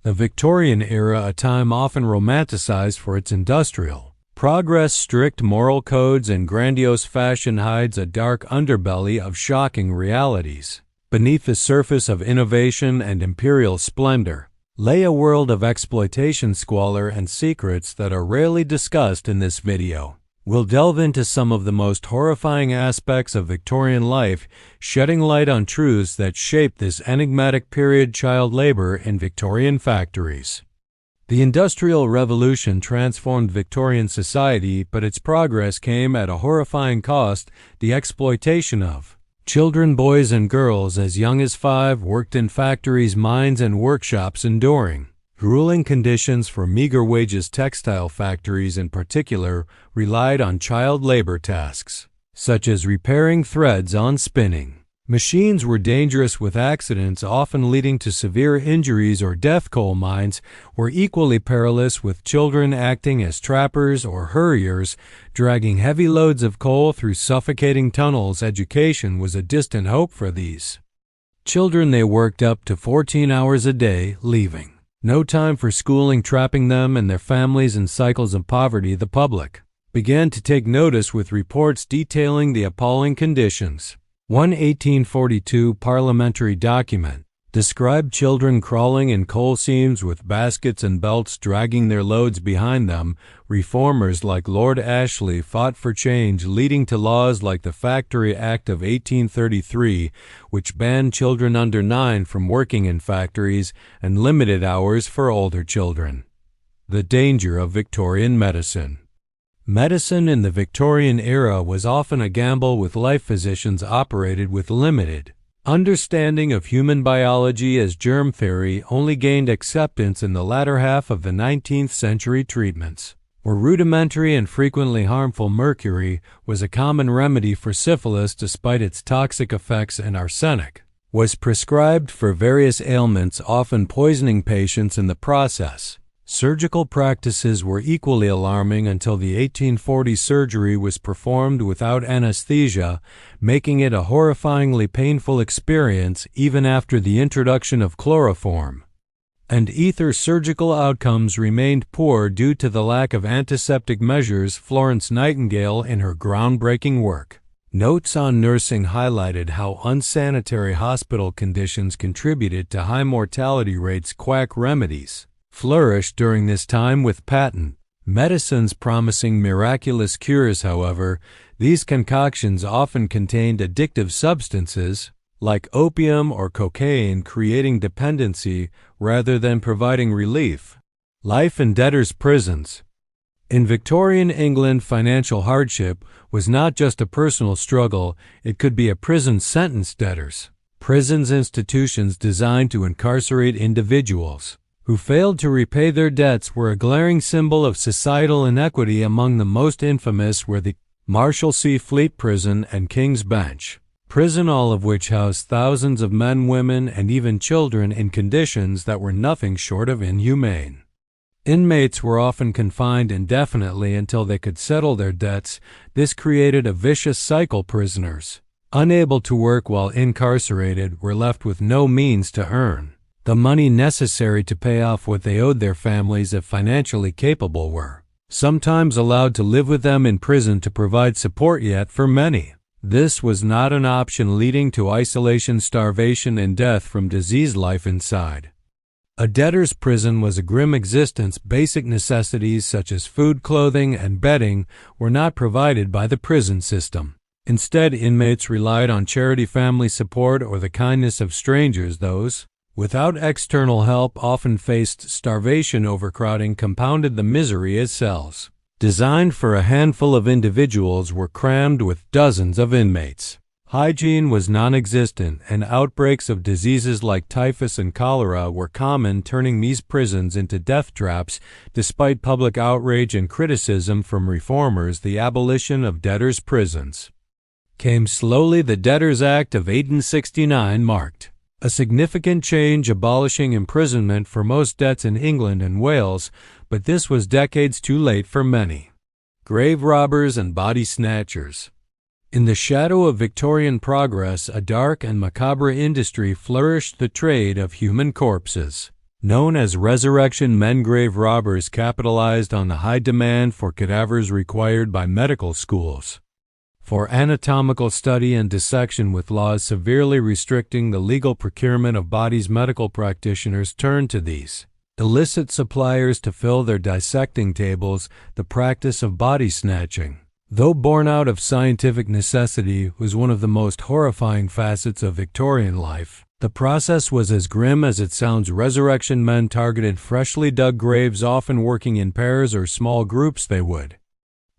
The Victorian era, a time often romanticized for its industrial progress, strict moral codes, and grandiose fashion, hides a dark underbelly of shocking realities. Beneath the surface of innovation and imperial splendor lay a world of exploitation, squalor, and secrets that are rarely discussed in this video. We'll delve into some of the most horrifying aspects of Victorian life, shedding light on truths that shaped this enigmatic period: child labor in Victorian factories. The Industrial Revolution transformed Victorian society, but its progress came at a horrifying cost: the exploitation of children. Boys and girls as young as 5 worked in factories, mines, and workshops, enduring grueling conditions for meager wages. Textile factories in particular relied on child labor tasks, such as repairing threads on spinning machines, were dangerous with accidents often leading to severe injuries or death. Coal mines were equally perilous, with children acting as trappers or hurriers, dragging heavy loads of coal through suffocating tunnels. Education was a distant hope for these children. They worked up to 14 hours a day, leaving no time for schooling, trapping them and their families in cycles of poverty. The public began to take notice, with reports detailing the appalling conditions. One 1842 parliamentary document described children crawling in coal seams with baskets and belts, dragging their loads behind them. Reformers like Lord Ashley fought for change, leading to laws like the Factory Act of 1833, which banned children under 9 from working in factories and limited hours for older children. The danger of Victorian medicine. Medicine in the Victorian era was often a gamble with life. Physicians operated with limited understanding of human biology, as germ theory only gained acceptance in the latter half of the 19th century. Treatments were rudimentary and frequently harmful. Mercury was a common remedy for syphilis despite its toxic effects, and arsenic was prescribed for various ailments, often poisoning patients in the process. Surgical practices were equally alarming until the 1840s. Surgery was performed without anesthesia, making it a horrifyingly painful experience even after the introduction of chloroform and ether. Surgical outcomes remained poor due to the lack of antiseptic measures. Florence Nightingale, in her groundbreaking work Notes on Nursing, highlighted how unsanitary hospital conditions contributed to high mortality rates. Quack remedies flourished during this time, with patent medicines promising miraculous cures. However, these concoctions often contained addictive substances like opium or cocaine, creating dependency rather than providing relief. Life in debtors' prisons. In Victorian England, financial hardship was not just a personal struggle, it could be a prison sentence. Debtors' prisons, institutions designed to incarcerate individuals who failed to repay their debts, were a glaring symbol of societal inequity. Among the most infamous were the Marshalsea Fleet Prison and King's Bench Prison, all of which housed thousands of men, women, and even children in conditions that were nothing short of inhumane. Inmates were often confined indefinitely until they could settle their debts. This created a vicious cycle. Prisoners, unable to work while incarcerated, were left with no means to earn the money necessary to pay off what they owed their families. If financially capable, were sometimes allowed to live with them in prison to provide support. Yet for many, this was not an option, leading to isolation, starvation, and death from disease. Life inside a debtor's prison was a grim existence. Basic necessities such as food, clothing, and bedding were not provided by the prison system. Instead, inmates relied on charity, family support, or the kindness of strangers. Those without external help often faced starvation. Overcrowding compounded the misery, as cells designed for a handful of individuals were crammed with dozens of inmates. Hygiene was non-existent, and outbreaks of diseases like typhus and cholera were common, turning these prisons into death traps. Despite public outrage and criticism from reformers, the abolition of debtors' prisons came slowly. The Debtors Act of 1869 marked a significant change, abolishing imprisonment for most debts in England and Wales, but this was decades too late for many. Grave robbers and body snatchers. In the shadow of Victorian progress, a dark and macabre industry flourished: the trade of human corpses. Known as resurrection men, grave robbers capitalized on the high demand for cadavers required by medical schools for anatomical study and dissection. With laws severely restricting the legal procurement of bodies, medical practitioners turned to these illicit suppliers to fill their dissecting tables. The practice of body snatching, though born out of scientific necessity, was one of the most horrifying facets of Victorian life. The process was as grim as it sounds. Resurrection men targeted freshly dug graves, often working in pairs or small groups. They would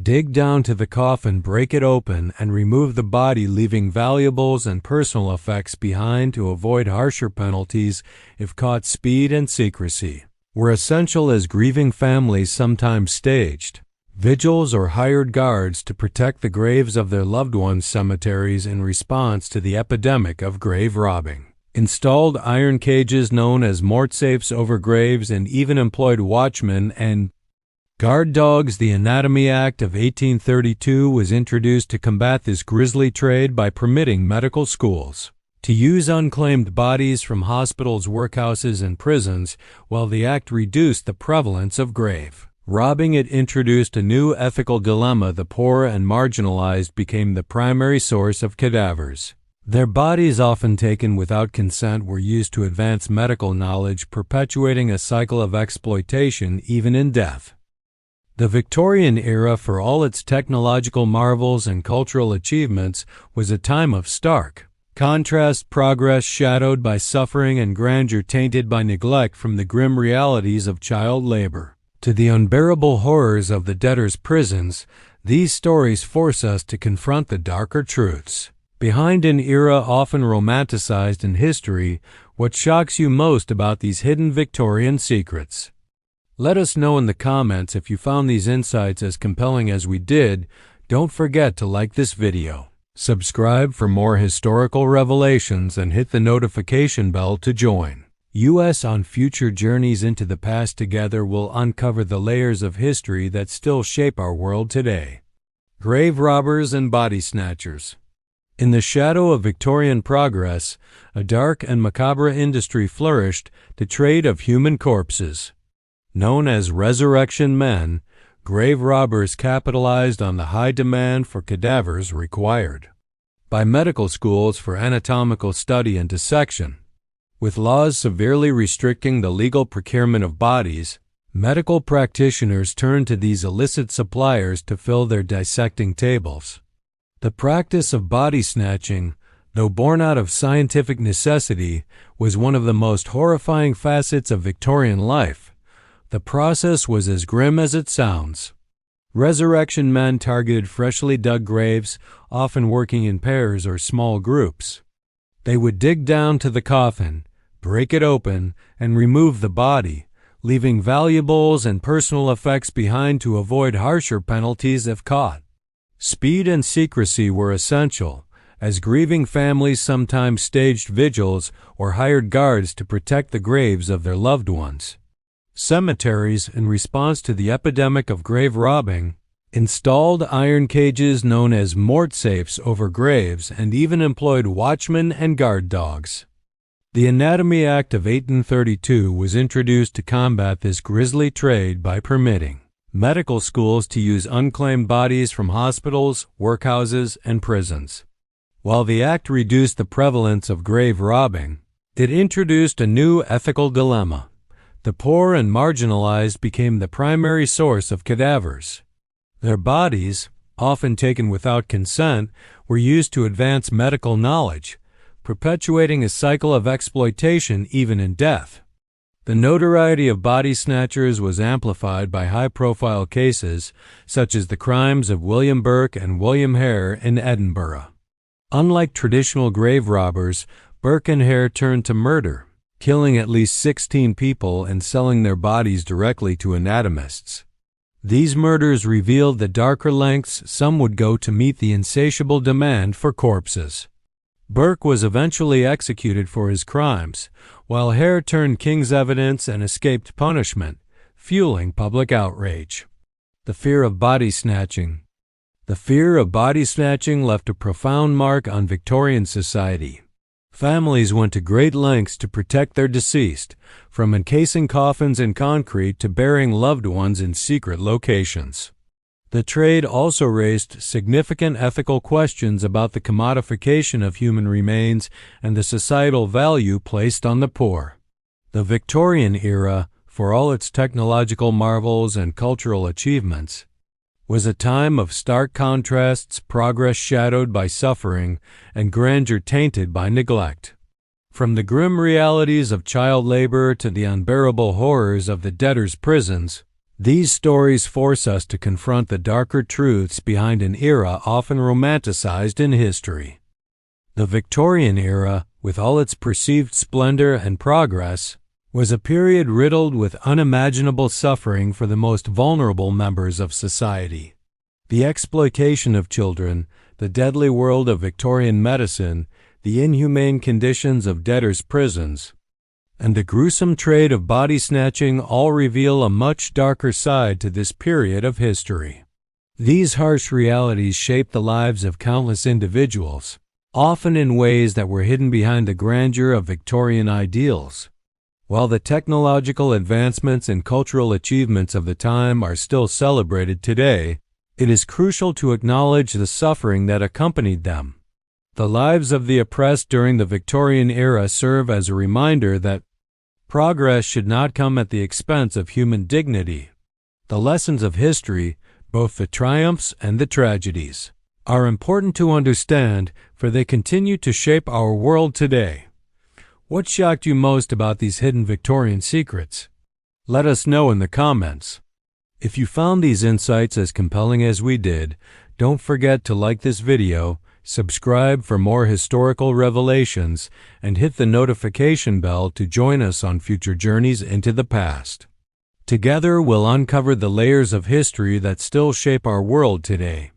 dig down to the coffin, break it open, and remove the body, leaving valuables and personal effects behind to avoid harsher penalties if caught. Speed and secrecy were essential, as grieving families sometimes staged vigils or hired guards to protect the graves of their loved ones. Cemeteries, in response to the epidemic of grave robbing, installed iron cages known as mort safes over graves and even employed watchmen and guard dogs. The Anatomy Act of 1832 was introduced to combat this grisly trade by permitting medical schools to use unclaimed bodies from hospitals, workhouses, and prisons. While the act reduced the prevalence of grave robbing, it introduced a new ethical dilemma. The poor and marginalized became the primary source of cadavers. Their bodies, often taken without consent, were used to advance medical knowledge, perpetuating a cycle of exploitation even in death. The Victorian era, for all its technological marvels and cultural achievements, was a time of stark contrast. Progress shadowed by suffering and grandeur tainted by neglect. From the grim realities of child labor to the unbearable horrors of the debtors' prisons, these stories force us to confront the darker truths behind an era often romanticized in history. What shocks you most about these hidden Victorian secrets? Let us know in the comments if you found these insights as compelling as we did. Don't forget to like this video, subscribe for more historical revelations, and hit the notification bell to join us on future journeys into the past. Together we'll uncover the layers of history that still shape our world today. Grave robbers and body snatchers. In the shadow of Victorian progress, a dark and macabre industry flourished, the trade of human corpses. Known as resurrection men, grave robbers capitalized on the high demand for cadavers required by medical schools for anatomical study and dissection. With laws severely restricting the legal procurement of bodies, medical practitioners turned to these illicit suppliers to fill their dissecting tables. The practice of body snatching, though born out of scientific necessity, was one of the most horrifying facets of Victorian life. The process was as grim as it sounds. Resurrection men targeted freshly dug graves, often working in pairs or small groups. They would dig down to the coffin, break it open, and remove the body, leaving valuables and personal effects behind to avoid harsher penalties if caught. Speed and secrecy were essential, as grieving families sometimes staged vigils or hired guards to protect the graves of their loved ones. Cemeteries, in response to the epidemic of grave robbing, installed iron cages known as mort safes over graves and even employed watchmen and guard dogs. The Anatomy Act of 1832 was introduced to combat this grisly trade by permitting medical schools to use unclaimed bodies from hospitals, workhouses, and prisons. While the act reduced the prevalence of grave robbing, it introduced a new ethical dilemma. The poor and marginalized became the primary source of cadavers. Their bodies, often taken without consent, were used to advance medical knowledge, perpetuating a cycle of exploitation even in death. The notoriety of body snatchers was amplified by high-profile cases such as the crimes of William Burke and William Hare in Edinburgh. Unlike traditional grave robbers, Burke and Hare turned to murder, killing at least 16 people and selling their bodies directly to anatomists. These murders revealed the darker lengths some would go to meet the insatiable demand for corpses. Burke was eventually executed for his crimes, while Hare turned king's evidence and escaped punishment, fueling public outrage. The fear of body snatching. The fear of body snatching left a profound mark on Victorian society. Families went to great lengths to protect their deceased, from encasing coffins in concrete to burying loved ones in secret locations. The trade also raised significant ethical questions about the commodification of human remains and the societal value placed on the poor. The Victorian era, for all its technological marvels and cultural achievements, was a time of stark contrasts, progress shadowed by suffering, and grandeur tainted by neglect. From the grim realities of child labor to the unbearable horrors of the debtors' prisons, these stories force us to confront the darker truths behind an era often romanticized in history. The Victorian era, with all its perceived splendor and progress, was a period riddled with unimaginable suffering for the most vulnerable members of society. The exploitation of children, the deadly world of Victorian medicine, the inhumane conditions of debtors' prisons, and the gruesome trade of body snatching all reveal a much darker side to this period of history. These harsh realities shaped the lives of countless individuals, often in ways that were hidden behind the grandeur of Victorian ideals. While the technological advancements and cultural achievements of the time are still celebrated today, it is crucial to acknowledge the suffering that accompanied them. The lives of the oppressed during the Victorian era serve as a reminder that progress should not come at the expense of human dignity. The lessons of history, both the triumphs and the tragedies, are important to understand, for they continue to shape our world today. What shocked you most about these hidden Victorian secrets? Let us know in the comments. If you found these insights as compelling as we did, don't forget to like this video, subscribe for more historical revelations, and hit the notification bell to join us on future journeys into the past. Together, we'll uncover the layers of history that still shape our world today.